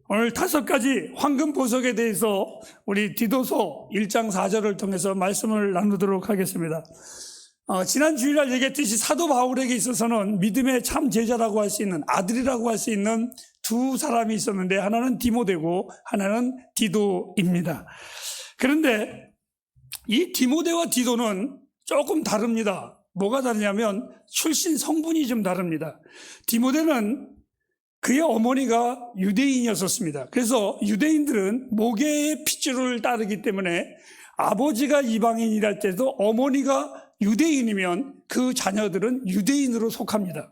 오늘 5가지 황금 보석에 대해서 우리 디도서 1장 4절을 통해서 말씀을 나누도록 하겠습니다. 지난 주일날 얘기했듯이 사도 바울에게 있어서는 믿음의 참 제자라고 할 수 있는, 아들이라고 할 수 있는 두 사람이 있었는데, 하나는 디모데고 하나는 디도입니다. 그런데 이 디모데와 디도는 조금 다릅니다. 뭐가 다르냐면 출신 성분이 좀 다릅니다. 디모데는 그의 어머니가 유대인이었습니다. 그래서 유대인들은 모계의 핏줄을 따르기 때문에 아버지가 이방인이랄 때도 어머니가 유대인이면 그 자녀들은 유대인으로 속합니다.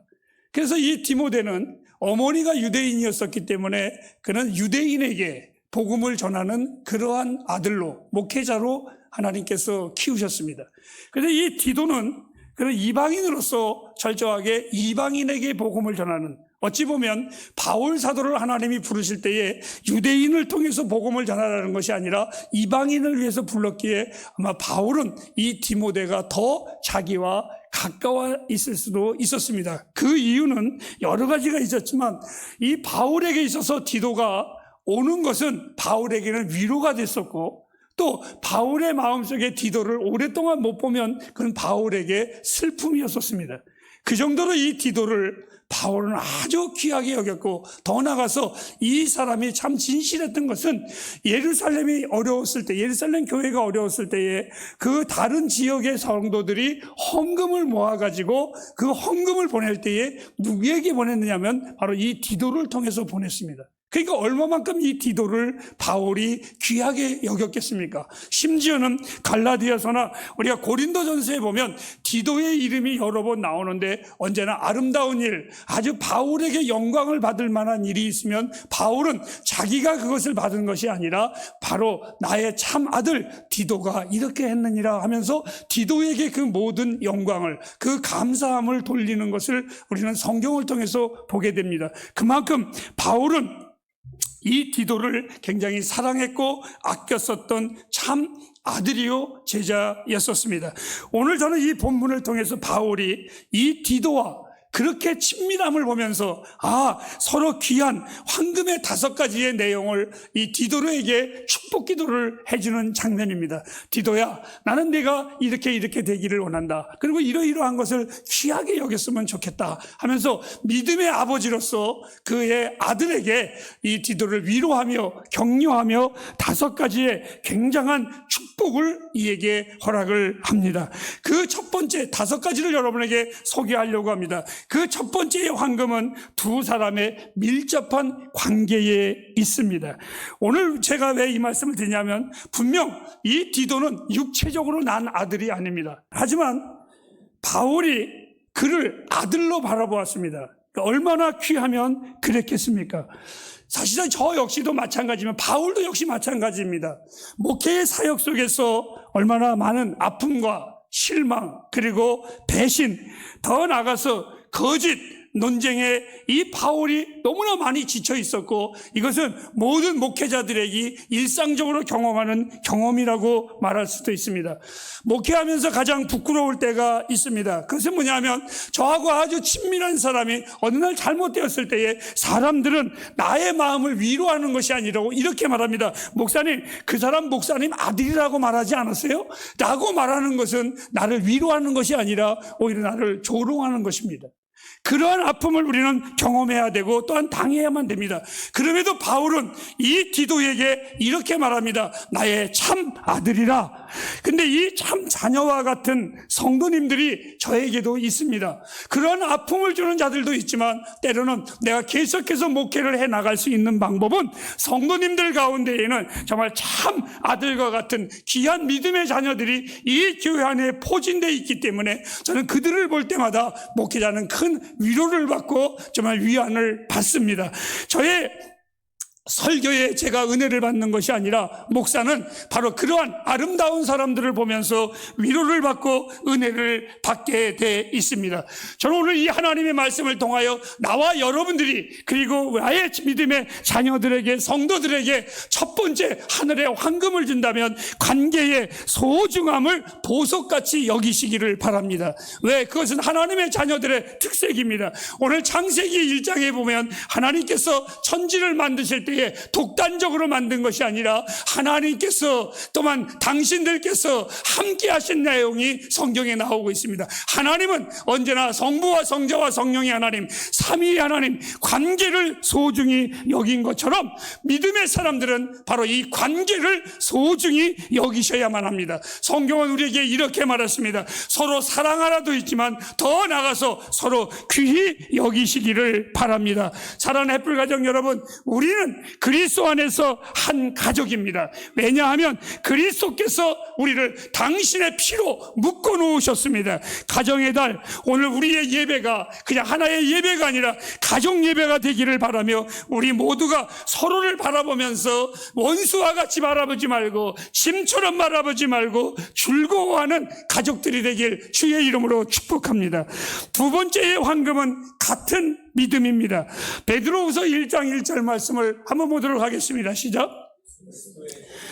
그래서 이 디모데는 어머니가 유대인이었기 때문에 그는 유대인에게 복음을 전하는 그러한 아들로, 목회자로 하나님께서 키우셨습니다. 그래서 이 디도는 그런 이방인으로서 철저하게 이방인에게 복음을 전하는, 어찌 보면 바울 사도를 하나님이 부르실 때에 유대인을 통해서 복음을 전하라는 것이 아니라 이방인을 위해서 불렀기에 아마 바울은 이 디모데가 더 자기와 가까워 있을 수도 있었습니다. 그 이유는 여러 가지가 있었지만 이 바울에게 있어서 디도가 오는 것은 바울에게는 위로가 됐었고, 또 바울의 마음속에 디도를 오랫동안 못 보면 그건 바울에게 슬픔이었었습니다. 그 정도로 이 디도를 바울은 아주 귀하게 여겼고, 더 나아가서 이 사람이 참 진실했던 것은 예루살렘이 어려웠을 때, 예루살렘 교회가 어려웠을 때에 그 다른 지역의 성도들이 헌금을 모아가지고 그 헌금을 보낼 때에 누구에게 보냈느냐면 바로 이 디도를 통해서 보냈습니다. 그러니까 얼마만큼 이 디도를 바울이 귀하게 여겼겠습니까? 심지어는 갈라디아서나 우리가 고린도전서에 보면 디도의 이름이 여러 번 나오는데 언제나 아름다운 일, 아주 바울에게 영광을 받을 만한 일이 있으면 바울은 자기가 그것을 받은 것이 아니라 바로 나의 참 아들 디도가 이렇게 했느니라 하면서 디도에게 그 모든 영광을, 그 감사함을 돌리는 것을 우리는 성경을 통해서 보게 됩니다. 그만큼 바울은 이 디도를 굉장히 사랑했고 아꼈었던 참 아들이요 제자였었습니다. 오늘 저는 이 본문을 통해서 바울이 이 디도와 그렇게 친밀함을 보면서 서로 귀한 황금의 5가지의 내용을 이 디도에게 축복 기도를 해주는 장면입니다. 디도야, 나는 네가 이렇게 되기를 원한다. 그리고 이러이러한 것을 귀하게 여겼으면 좋겠다 하면서 믿음의 아버지로서 그의 아들에게 이 디도를 위로하며 격려하며 5가지의 굉장한 축복을 이에게 허락을 합니다. 그 첫 번째 5가지를 여러분에게 소개하려고 합니다. 그 첫 번째의 황금은 두 사람의 밀접한 관계에 있습니다. 오늘 제가 왜 이 말씀을 드리냐면, 분명 이 디도는 육체적으로 난 아들이 아닙니다. 하지만 바울이 그를 아들로 바라보았습니다. 얼마나 귀하면 그랬겠습니까? 사실은 저 역시도 마찬가지면 바울도 역시 마찬가지입니다. 목회의 사역 속에서 얼마나 많은 아픔과 실망, 그리고 배신, 더 나아가서 거짓, 논쟁에 이 바울이 너무나 많이 지쳐 있었고, 이것은 모든 목회자들에게 일상적으로 경험하는 경험이라고 말할 수도 있습니다. 목회하면서 가장 부끄러울 때가 있습니다. 그것은 뭐냐면 저하고 아주 친밀한 사람이 어느 날 잘못되었을 때에 사람들은 나의 마음을 위로하는 것이 아니라고 이렇게 말합니다. 목사님, 그 사람 목사님 아들이라고 말하지 않았어요? 라고 말하는 것은 나를 위로하는 것이 아니라 오히려 나를 조롱하는 것입니다. 그러한 아픔을 우리는 경험해야 되고 또한 당해야만 됩니다. 그럼에도 바울은 이 디도에게 이렇게 말합니다. 나의 참 아들이라. 근데 이 참 자녀와 같은 성도님들이 저에게도 있습니다. 그런 아픔을 주는 자들도 있지만 때로는 내가 계속해서 목회를 해나갈 수 있는 방법은 성도님들 가운데에는 정말 참 아들과 같은 귀한 믿음의 자녀들이 이 교회 안에 포진되어 있기 때문에 저는 그들을 볼 때마다 목회자는 큰 위로를 받고 정말 위안을 받습니다. 저의 설교에 제가 은혜를 받는 것이 아니라 목사는 바로 그러한 아름다운 사람들을 보면서 위로를 받고 은혜를 받게 돼 있습니다. 저는 오늘 이 하나님의 말씀을 통하여 나와 여러분들이, 그리고 나의 믿음의 자녀들에게, 성도들에게 첫 번째 하늘의 황금을 준다면 관계의 소중함을 보석같이 여기시기를 바랍니다. 왜? 그것은 하나님의 자녀들의 특색입니다. 오늘 창세기 1장에 보면 하나님께서 천지를 만드실 때 이렇게 독단적으로 만든 것이 아니라 하나님께서 또한 당신들께서 함께 하신 내용이 성경에 나오고 있습니다. 하나님은 언제나 성부와 성자와 성령의 하나님, 삼위의 하나님 관계를 소중히 여긴 것처럼 믿음의 사람들은 바로 이 관계를 소중히 여기셔야만 합니다. 성경은 우리에게 이렇게 말했습니다. 서로 사랑하라도 있지만 더 나아가서 서로 귀히 여기시기를 바랍니다. 사랑하는 햇불 가정 여러분, 우리는 그리스도 안에서 한 가족입니다. 왜냐하면 그리스도께서 우리를 당신의 피로 묶어 놓으셨습니다. 가정의 달, 오늘 우리의 예배가 그냥 하나의 예배가 아니라 가족 예배가 되기를 바라며 우리 모두가 서로를 바라보면서 원수와 같이 바라보지 말고 짐처럼 바라보지 말고 즐거워하는 가족들이 되길 주의 이름으로 축복합니다. 두 번째의 황금은 같은 믿음입니다. 베드로후서 1장 1절 말씀을 한번 보도록 하겠습니다. 시작.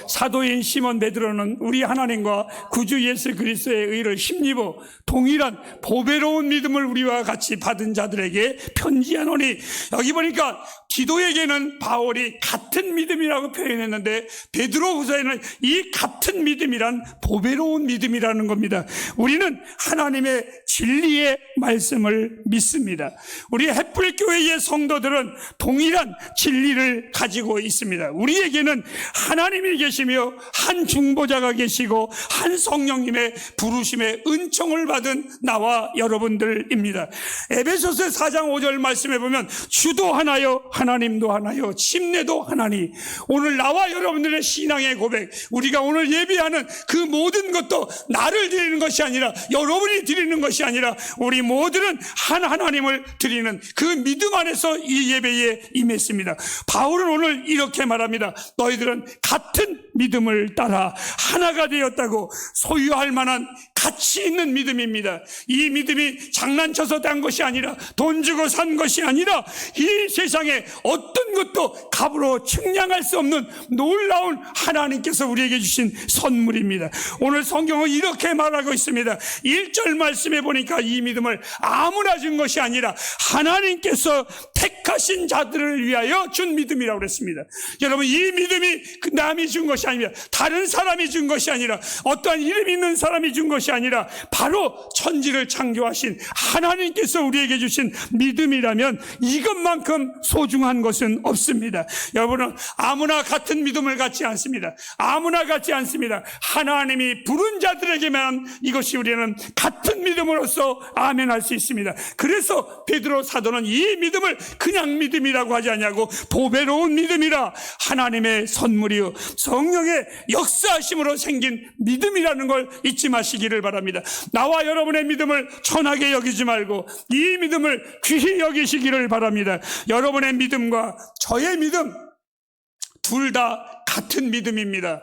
사도인 시몬 베드로는 우리 하나님과 구주 예수 그리스도의 의를 힘입어 동일한 보배로운 믿음을 우리와 같이 받은 자들에게 편지하노니, 여기 보니까 디도에게는 바울이 같은 믿음이라고 표현했는데 베드로후서에는 이 같은 믿음이란 보배로운 믿음이라는 겁니다. 우리는 하나님의 진리의 말씀을 믿습니다. 우리 햇불교회의 성도들은 동일한 진리를 가지고 있습니다. 우리에게는 하나님이 계시며 한 중보자가 계시고 한 성령님의 부르심의 은총을 받은 나와 여러분들입니다. 에베소서 4장 5절 말씀에 보면 주도 하나요 하나님도 하나요 침례도 하나니, 오늘 나와 여러분들의 신앙의 고백, 우리가 오늘 예배하는 그 모든 것도 나를 드리는 것이 아니라 여러분이 드리는 것이 아니라 우리 모두는 한 하나님을 드리는 그 믿음 안에서 이 예배에 임했습니다. 바울은 오늘 이렇게 말합니다. 너희들은 같은 믿음을 따라 하나가 되었다고. 소유할 만한 가치 있는 믿음입니다. 이 믿음이 장난쳐서 딴 것이 아니라 돈 주고 산 것이 아니라 이 세상에 어떤 것도 값으로 측량할 수 없는 놀라운 하나님께서 우리에게 주신 선물입니다. 오늘 성경은 이렇게 말하고 있습니다. 1절 말씀에 보니까 이 믿음을 아무나 준 것이 아니라 하나님께서 택하신 자들을 위하여 준 믿음이라고 그랬습니다. 여러분, 이 믿음이 남이 준 것이 아니라 다른 사람이 준 것이 아니라 어떠한 이름 있는 사람이 준 것이 아니라 바로 천지를 창조하신 하나님께서 우리에게 주신 믿음이라면 이것만큼 소중한 것은 없습니다. 여러분은 아무나 같은 믿음을 갖지 않습니다. 아무나 갖지 않습니다. 하나님이 부른 자들에게만 이것이 우리는 같은 믿음으로서 아멘할 수 있습니다. 그래서 베드로 사도는 이 믿음을 그냥 믿음이라고 하지 않냐고, 보배로운 믿음이라 하나님의 선물이요 성령의 역사하심으로 생긴 믿음이라는 걸 잊지 마시기를 바랍니다. 나와 여러분의 믿음을 천하게 여기지 말고 이 믿음을 귀히 여기시기를 바랍니다. 여러분의 믿음과 저의 믿음 둘 다 같은 믿음입니다.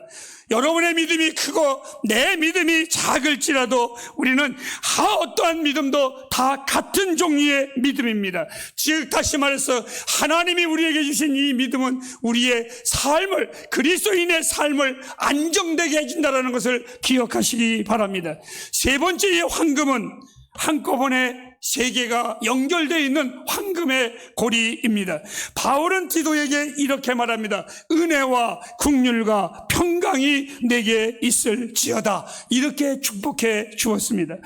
여러분의 믿음이 크고 내 믿음이 작을지라도 우리는 어떠한 믿음도 다 같은 종류의 믿음입니다. 즉 다시 말해서 하나님이 우리에게 주신 이 믿음은 우리의 삶을, 그리스도인의 삶을 안정되게 해준다는 것을 기억하시기 바랍니다. 세 번째의 황금은 한꺼번에 세 개가 연결되어 있는 황금의 고리입니다. 바울은 디도에게 이렇게 말합니다. 은혜와 긍휼과 평강이 내게 있을지어다. 이렇게 축복해 주었습니다.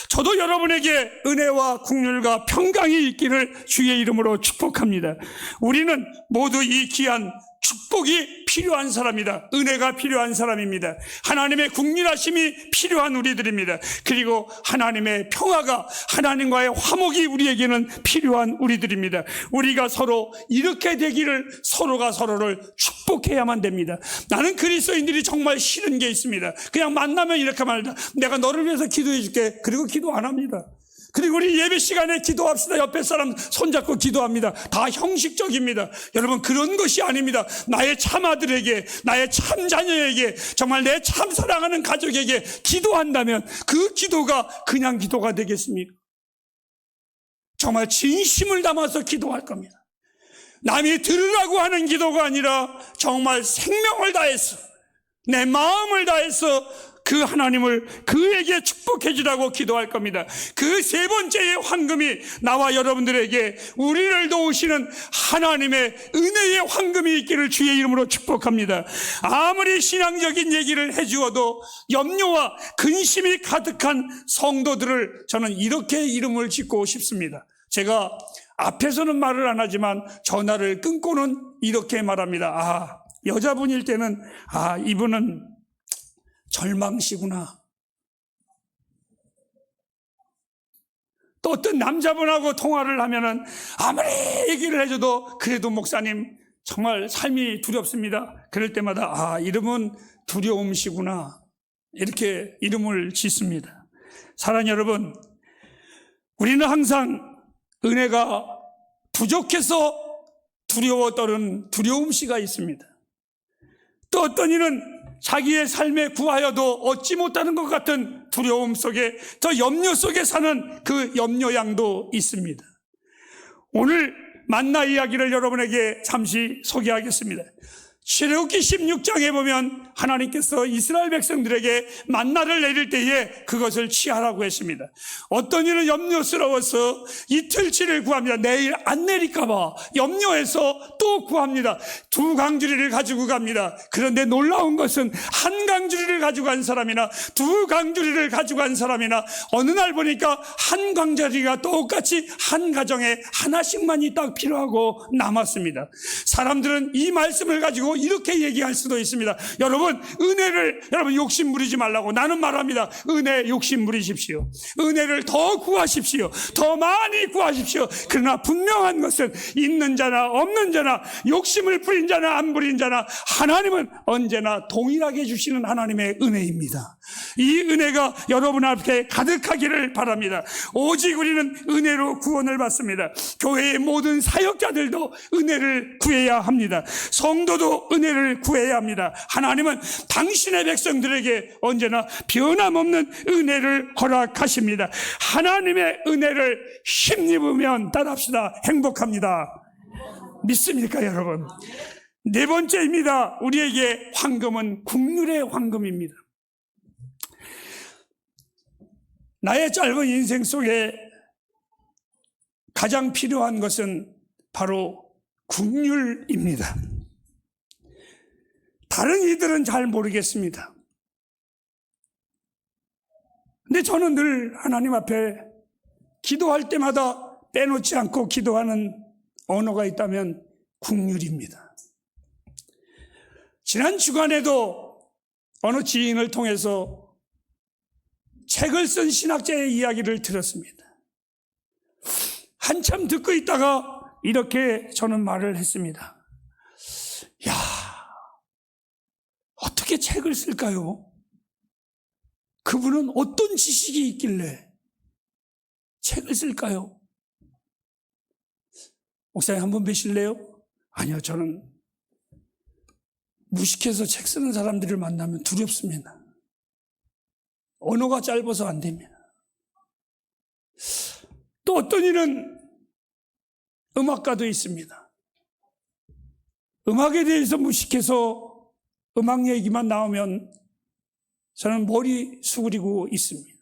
저도 여러분에게 은혜와 긍휼과 평강이 있기를 주의 이름으로 축복합니다. 우리는 모두 이 귀한 축복이 필요한 사람이다. 은혜가 필요한 사람입니다. 하나님의 국률하심이 필요한 우리들입니다. 그리고 하나님의 평화가, 하나님과의 화목이 우리에게는 필요한 우리들입니다. 우리가 서로 이렇게 되기를, 서로가 서로를 축복해야만 됩니다. 나는 그리스도인들이 정말 싫은 게 있습니다. 그냥 만나면 이렇게 말합니다. 내가 너를 위해서 기도해 줄게. 그리고 기도 안 합니다. 그리고 우리 예배 시간에 기도합시다. 옆에 사람 손잡고 기도합니다. 다 형식적입니다. 여러분, 그런 것이 아닙니다. 나의 참 아들에게, 나의 참 자녀에게, 정말 내 참 사랑하는 가족에게 기도한다면 그 기도가 그냥 기도가 되겠습니까? 정말 진심을 담아서 기도할 겁니다. 남이 들으라고 하는 기도가 아니라 정말 생명을 다해서, 내 마음을 다해서 그 하나님을 그에게 축복해 주라고 기도할 겁니다. 그 세 번째의 황금이 나와 여러분들에게 우리를 도우시는 하나님의 은혜의 황금이 있기를 주의 이름으로 축복합니다. 아무리 신앙적인 얘기를 해주어도 염려와 근심이 가득한 성도들을 저는 이렇게 이름을 짓고 싶습니다. 제가 앞에서는 말을 안 하지만 전화를 끊고는 이렇게 말합니다. 여자분일 때는 이분은 절망시구나. 또 어떤 남자분하고 통화를 하면은 아무리 얘기를 해줘도 그래도 목사님 정말 삶이 두렵습니다. 그럴 때마다 이름은 두려움시구나. 이렇게 이름을 짓습니다. 사랑하는 여러분, 우리는 항상 은혜가 부족해서 두려워 떠는 두려움씨가 있습니다. 또 어떤 이는 자기의 삶에 구하여도 얻지 못하는 것 같은 두려움 속에, 저 염려 속에 사는 그 염려양도 있습니다. 오늘 만나 이야기를 여러분에게 잠시 소개하겠습니다. 출애굽기 16장에 보면 하나님께서 이스라엘 백성들에게 만나를 내릴 때에 그것을 취하라고 했습니다. 어떤 이는 염려스러워서 이틀치를 구합니다. 내일 안 내릴까 봐 염려해서 또 구합니다. 2강주리를 가지고 갑니다. 그런데 놀라운 것은 한 강주리를 가지고 간 사람이나 2강주리를 가지고 간 사람이나 어느 날 보니까 한 강주리가 똑같이 한 가정에 하나씩만이 딱 필요하고 남았습니다. 사람들은 이 말씀을 가지고 이렇게 얘기할 수도 있습니다. 여러분, 은혜를 여러분 욕심 부리지 말라고 나는 말합니다. 은혜 욕심 부리십시오. 은혜를 더 구하십시오. 더 많이 구하십시오. 그러나 분명한 것은 있는 자나 없는 자나 욕심을 부린 자나 안 부린 자나 하나님은 언제나 동일하게 주시는 하나님의 은혜입니다. 이 은혜가 여러분 앞에 가득하기를 바랍니다. 오직 우리는 은혜로 구원을 받습니다. 교회의 모든 사역자들도 은혜를 구해야 합니다. 성도도 은혜를 구해야 합니다. 하나님은 당신의 백성들에게 언제나 변함없는 은혜를 허락하십니다. 하나님의 은혜를 힘입으면 따라합시다. 행복합니다. 믿습니까, 여러분? 네 번째입니다. 우리에게 황금은 국률의 황금입니다. 나의 짧은 인생 속에 가장 필요한 것은 바로 국률입니다. 다른 이들은 잘 모르겠습니다. 근데 저는 늘 하나님 앞에 기도할 때마다 빼놓지 않고 기도하는 언어가 있다면 국률입니다. 지난 주간에도 어느 지인을 통해서 책을 쓴 신학자의 이야기를 들었습니다. 한참 듣고 있다가 이렇게 저는 말을 했습니다. 야, 어떻게 책을 쓸까요? 그분은 어떤 지식이 있길래 책을 쓸까요? 목사님 한번 뵈실래요? 아니요, 저는 무식해서 책 쓰는 사람들을 만나면 두렵습니다. 언어가 짧아서 안 됩니다. 또 어떤 이는 음악가도 있습니다. 음악에 대해서 무식해서 음악 얘기만 나오면 저는 머리 수그리고 있습니다.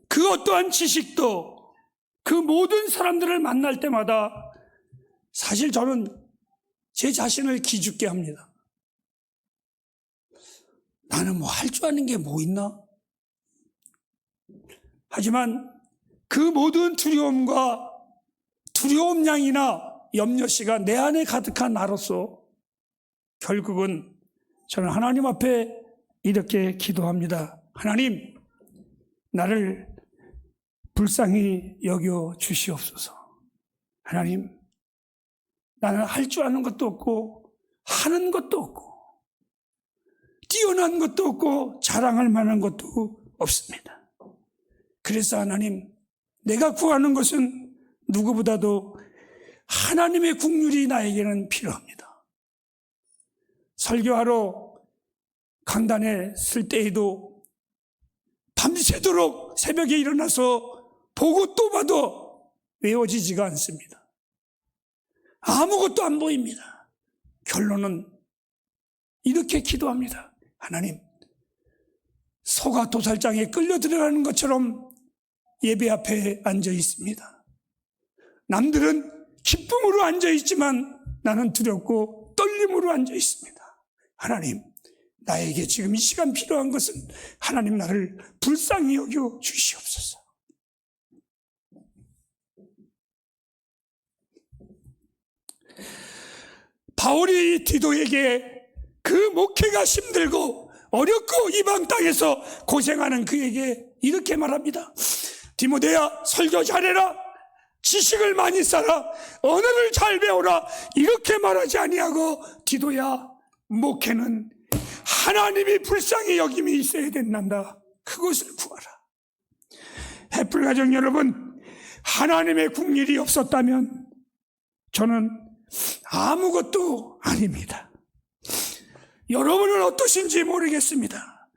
그 어떠한 지식도 그 모든 사람들을 만날 때마다 사실 저는 제 자신을 기죽게 합니다. 나는 뭐 할 줄 아는 게 뭐 있나? 하지만 그 모든 두려움과 두려움양이나 염려씨가 내 안에 가득한 나로서 결국은 저는 하나님 앞에 이렇게 기도합니다. 하나님, 나를 불쌍히 여겨 주시옵소서. 하나님, 나는 할 줄 아는 것도 없고 하는 것도 없고 뛰어난 것도 없고 자랑할 만한 것도 없습니다. 그래서 하나님, 내가 구하는 것은 누구보다도 하나님의 국률이 나에게는 필요합니다. 설교하러 강단에 쓸 때에도 밤새도록 새벽에 일어나서 보고 또 봐도 외워지지가 않습니다. 아무것도 안 보입니다. 결론은 이렇게 기도합니다. 하나님, 소가 도살장에 끌려 들어가는 것처럼 예배 앞에 앉아 있습니다. 남들은 기쁨으로 앉아 있지만 나는 두렵고 떨림으로 앉아 있습니다. 하나님, 나에게 지금 이 시간 필요한 것은 하나님 나를 불쌍히 여겨 주시옵소서. 바울이 디도에게 그 목회가 힘들고 어렵고 이방 땅에서 고생하는 그에게 이렇게 말합니다. 디모데야, 설교 잘해라. 지식을 많이 쌓아. 언어를 잘 배워라. 이렇게 말하지 아니하고, 디도야, 목회는 하나님이 불쌍히 여김이 있어야 된단다. 그것을 구하라. 햇불 가정 여러분, 하나님의 국률이 없었다면 저는 아무것도 아닙니다. 여러분은 어떠신지 모르겠습니다.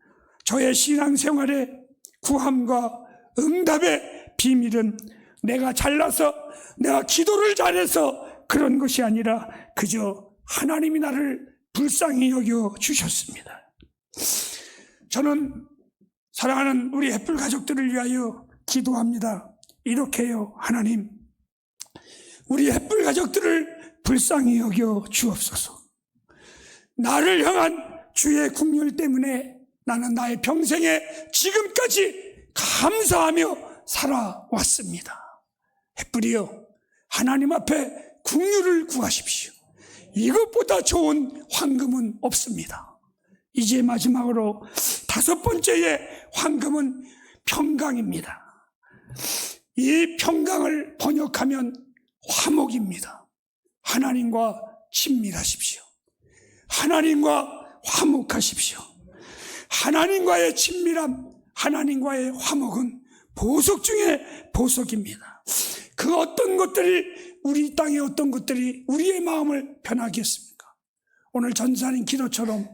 저의 신앙생활의 구함과 응답의 비밀은 내가 잘나서, 내가 기도를 잘해서 그런 것이 아니라 그저 하나님이 나를 불쌍히 여겨 주셨습니다. 저는 사랑하는 우리 햇불 가족들을 위하여 기도합니다. 이렇게요. 하나님, 우리 햇불 가족들을 불쌍히 여겨 주옵소서. 나를 향한 주의 국률 때문에 나는 나의 평생에 지금까지 감사하며 살아왔습니다. 햇불이여, 하나님 앞에 국률을 구하십시오. 이것보다 좋은 황금은 없습니다. 이제 마지막으로 5번째의 황금은 평강입니다. 이 평강을 번역하면 화목입니다. 하나님과 친밀하십시오. 하나님과 화목하십시오. 하나님과의 친밀함, 하나님과의 화목은 보석 중에 보석입니다. 그 어떤 것들이, 우리 땅의 어떤 것들이 우리의 마음을 편하게 했습니까? 오늘 전사님 기도처럼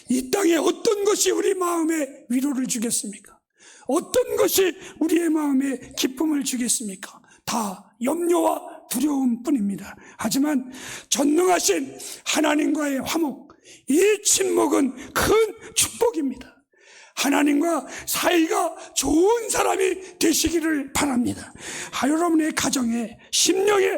이 땅에 어떤 것이 우리 마음에 위로를 주겠습니까? 어떤 것이 우리의 마음에 기쁨을 주겠습니까? 다 염려와 두려움 뿐입니다. 하지만 전능하신 하나님과의 화목, 이 친목은 큰 축복입니다. 하나님과 사이가 좋은 사람이 되시기를 바랍니다. 여러분의 가정에, 심령에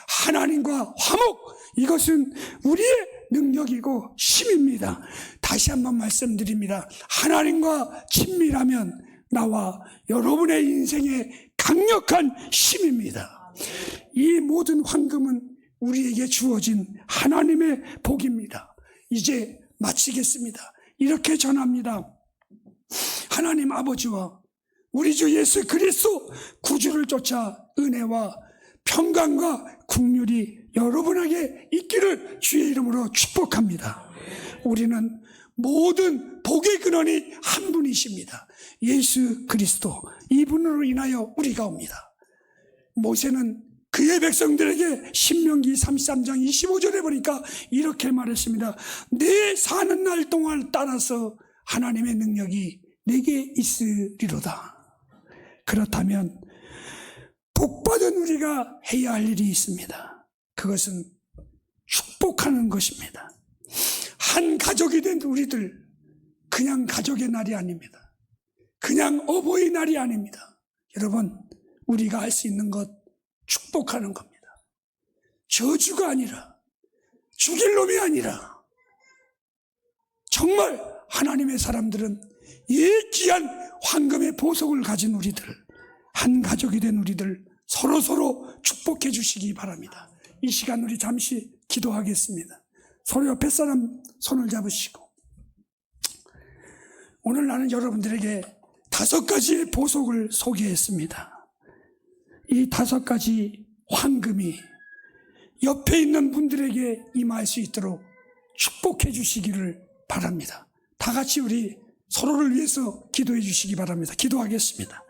하나님과 화목, 이것은 우리의 능력이고 힘입니다. 다시 한번 말씀드립니다. 하나님과 친밀하면 나와 여러분의 인생에 강력한 힘입니다. 이 모든 황금은 우리에게 주어진 하나님의 복입니다. 이제 마치겠습니다. 이렇게 전합니다. 하나님 아버지와 우리 주 예수 그리스도 구주를 쫓아 은혜와 평강과 긍휼이 여러분에게 있기를 주의 이름으로 축복합니다. 우리는 모든 복의 근원이 한 분이십니다. 예수 그리스도, 이분으로 인하여 우리가 옵니다. 모세는 그의 백성들에게 신명기 33장 25절에 보니까 이렇게 말했습니다. 내 사는 날 동안 따라서 하나님의 능력이 내게 있으리로다. 그렇다면 복받은 우리가 해야 할 일이 있습니다. 그것은 축복하는 것입니다. 한 가족이 된 우리들, 그냥 가족의 날이 아닙니다. 그냥 어버이날이 아닙니다. 여러분, 우리가 할 수 있는 것 축복하는 겁니다. 저주가 아니라, 죽일 놈이 아니라, 정말 하나님의 사람들은 이 귀한 황금의 보석을 가진 우리들, 한 가족이 된 우리들 서로 축복해 주시기 바랍니다. 이 시간 우리 잠시 기도하겠습니다. 서로 옆에 사람 손을 잡으시고, 오늘 나는 여러분들에게 5가지의 보석을 소개했습니다. 이 5가지 황금이 옆에 있는 분들에게 임할 수 있도록 축복해 주시기를 바랍니다. 다 같이 우리 서로를 위해서 기도해 주시기 바랍니다. 기도하겠습니다.